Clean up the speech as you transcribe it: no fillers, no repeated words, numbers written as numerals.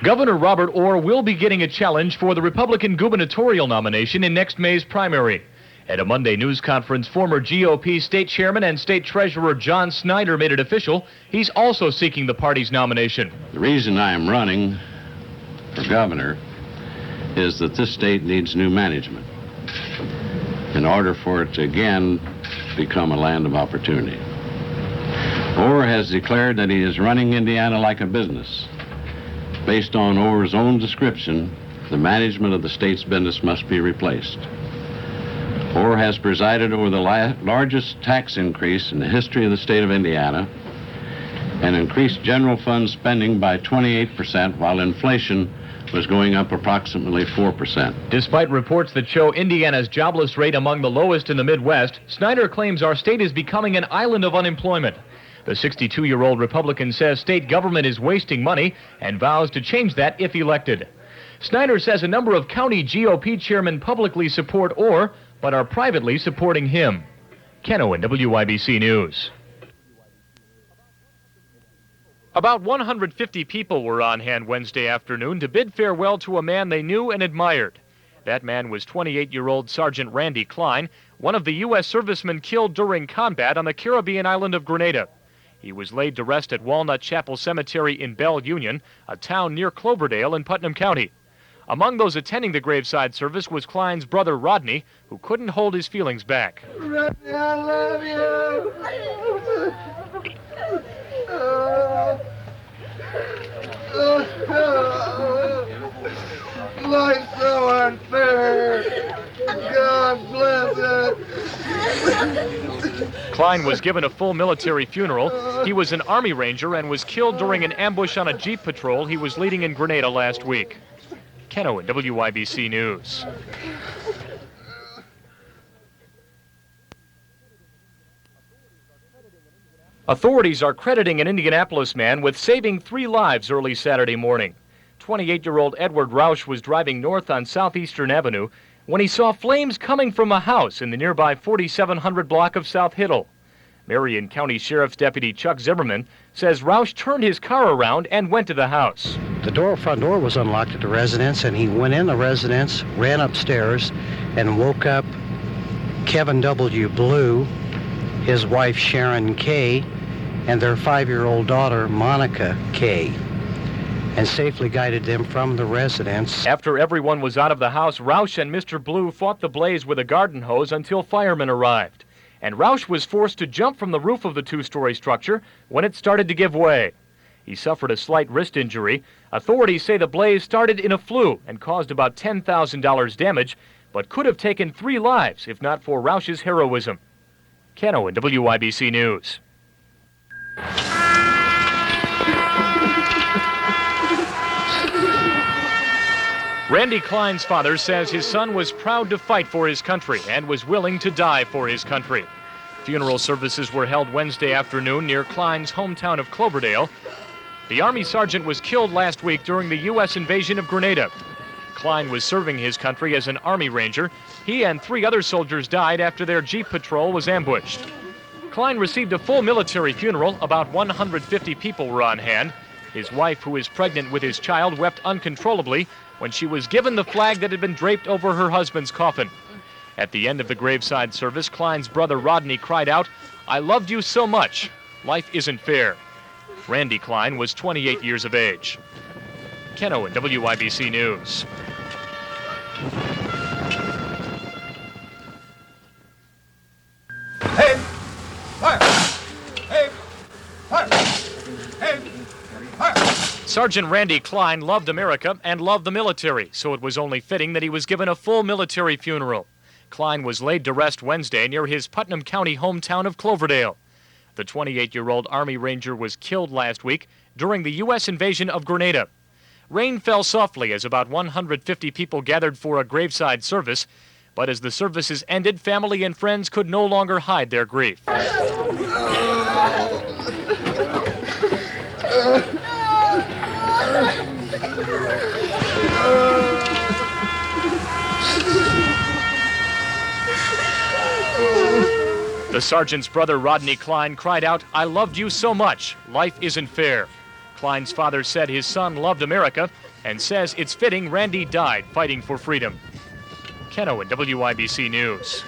Governor Robert Orr will be getting a challenge for the Republican gubernatorial nomination in next May's primary. At a Monday news conference, former GOP state chairman and state treasurer John Schneider made it official. He's also seeking the party's nomination. The reason I am running for governor is that this state needs new management in order for it to again become a land of opportunity. Orr has declared that he is running Indiana like a business. Based on Orr's own description, the management of the state's business must be replaced. Orr has presided over the largest tax increase in the history of the state of Indiana and increased general fund spending by 28%, while inflation was going up approximately 4%. Despite reports that show Indiana's jobless rate among the lowest in the Midwest, Schneider claims our state is becoming an island of unemployment. The 62-year-old Republican says state government is wasting money and vows to change that if elected. Schneider says a number of county GOP chairmen publicly support Orr, but are privately supporting him. Ken Owen, WIBC News. About 150 people were on hand Wednesday afternoon to bid farewell to a man they knew and admired. That man was 28-year-old Sgt Randy Klein, one of the U.S. servicemen killed during combat on the Caribbean island of Grenada. He was laid to rest at Walnut Chapel Cemetery in Belle Union, a town near Cloverdale in Putnam County. Among those attending the graveside service was Klein's brother Rodney, who couldn't hold his feelings back. Rodney, I love you. Life's so unfair. God bless it. Klein was given a full military funeral. He was an Army Ranger and was killed during an ambush on a Jeep patrol he was leading in Grenada last week. Ken Owen, WIBC News. Authorities are crediting an Indianapolis man with saving 3 lives early Saturday morning. 28-year-old Edward Roush was driving north on Southeastern Avenue when he saw flames coming from a house in the nearby 4700 block of South Hiddle. Marion County Sheriff's Deputy Chuck Zimmerman says Roush turned his car around and went to the house. The front door was unlocked at the residence, and he went in the residence, ran upstairs, and woke up Kevin W. Blue, his wife Sharon K., and their 5-year-old daughter Monica K., and safely guided them from the residence. After everyone was out of the house, Roush and Mr. Blue fought the blaze with a garden hose until firemen arrived. And Roush was forced to jump from the roof of the 2-story structure when it started to give way. He suffered a slight wrist injury. Authorities say the blaze started in a flue and caused about $10,000 damage, but could have taken 3 lives if not for Roush's heroism. Ken Owen, WIBC News. Randy Klein's father says his son was proud to fight for his country and was willing to die for his country. Funeral services were held Wednesday afternoon near Klein's hometown of Cloverdale. The Army sergeant was killed last week during the U.S. invasion of Grenada. Klein was serving his country as an Army Ranger. He and 3 other soldiers died after their Jeep patrol was ambushed. Klein received a full military funeral. About 150 people were on hand. His wife, who is pregnant with his child, wept uncontrollably when she was given the flag that had been draped over her husband's coffin. At the end of the graveside service, Klein's brother Rodney cried out, "I loved you so much. Life isn't fair." Randy Klein was 28 years of age. Ken Owen, WIBC News. Hey, fire! Hey, fire! Hey, fire! Sergeant Randy Klein loved America and loved the military, so it was only fitting that he was given a full military funeral. Klein was laid to rest Wednesday near his Putnam County hometown of Cloverdale. The 28-year-old Army Ranger was killed last week during the U.S. invasion of Grenada. Rain fell softly as about 150 people gathered for a graveside service, but as the services ended, family and friends could no longer hide their grief. The sergeant's brother, Rodney Klein, cried out, "I loved you so much. Life isn't fair." Klein's father said his son loved America and says it's fitting Randy died fighting for freedom. Ken Owen, WIBC News.